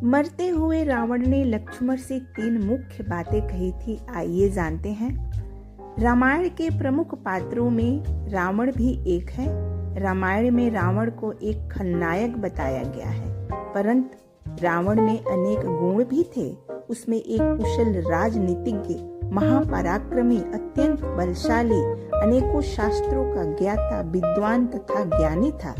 मरते हुए रावण ने लक्ष्मण से 3 मुख्य बातें कही थी। आइए जानते हैं। रामायण के प्रमुख पात्रों में रावण भी एक है। रामायण में रावण को एक खलनायक बताया गया है, परंतु रावण में अनेक गुण भी थे। उसमें एक कुशल राजनीतिज्ञ, महापराक्रमी, अत्यंत बलशाली, अनेकों शास्त्रों का ज्ञाता, विद्वान तथा ज्ञानी था।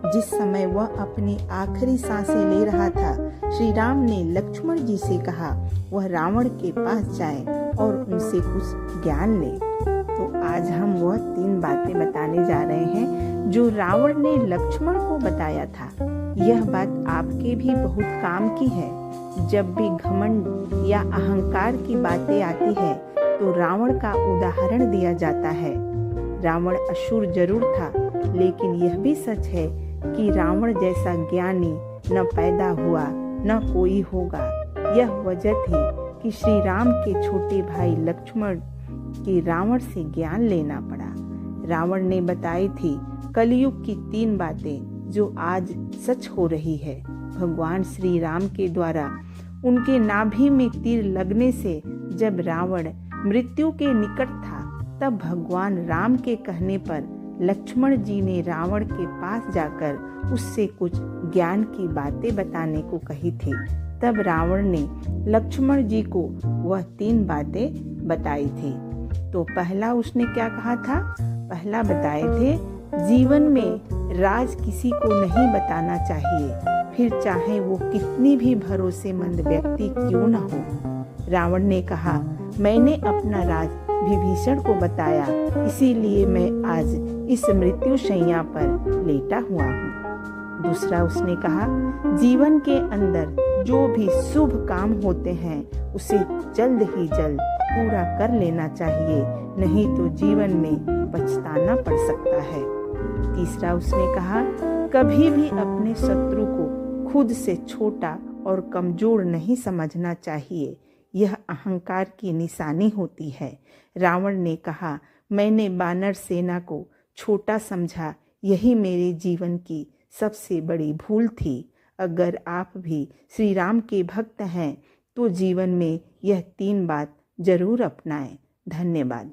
जिस समय वह अपनी आखिरी सांसें ले रहा था, श्री राम ने लक्ष्मण जी से कहा वह रावण के पास जाए और उनसे कुछ ज्ञान ले। तो आज हम वह 3 बातें बताने जा रहे हैं जो रावण ने लक्ष्मण को बताया था। यह बात आपके भी बहुत काम की है। जब भी घमंड या अहंकार की बातें आती है तो रावण का उदाहरण दिया जाता है। रावण असुर जरूर था, लेकिन यह भी सच है कि रावण जैसा ज्ञानी न पैदा हुआ न कोई होगा। यह वजह थी कि श्री राम के छोटे भाई लक्ष्मण के रावण से ज्ञान लेना पड़ा। रावण ने बताई थी कलयुग की 3 बातें जो आज सच हो रही है। भगवान श्री राम के द्वारा उनके नाभि में तीर लगने से जब रावण मृत्यु के निकट था, तब भगवान राम के कहने पर लक्ष्मण जी ने रावण के पास जाकर उससे कुछ ज्ञान की बातें बताने को कही थी। तब रावण ने लक्ष्मण जी को वह 3 बातें बताई थी। तो पहला उसने क्या कहा था? पहला बताए थे जीवन में राज किसी को नहीं बताना चाहिए, फिर चाहे वो कितनी भी भरोसेमंद व्यक्ति क्यों न हो। रावण ने कहा मैंने अपना राज विभीषण को बताया, इसीलिए मैं आज इस मृत्यु शैया पर लेटा हुआ हूँ। दूसरा उसने कहा जीवन के अंदर जो भी शुभ काम होते हैं उसे जल्द ही जल्द पूरा कर लेना चाहिए, नहीं तो जीवन में पछताना पड़ सकता है। तीसरा उसने कहा कभी भी अपने शत्रु को खुद से छोटा और कमजोर नहीं समझना चाहिए, यह अहंकार की निशानी होती है। रावण ने कहा मैंने वानर सेना को छोटा समझा, यही मेरे जीवन की सबसे बड़ी भूल थी। अगर आप भी श्री राम के भक्त हैं तो जीवन में यह 3 बात जरूर अपनाएं। धन्यवाद।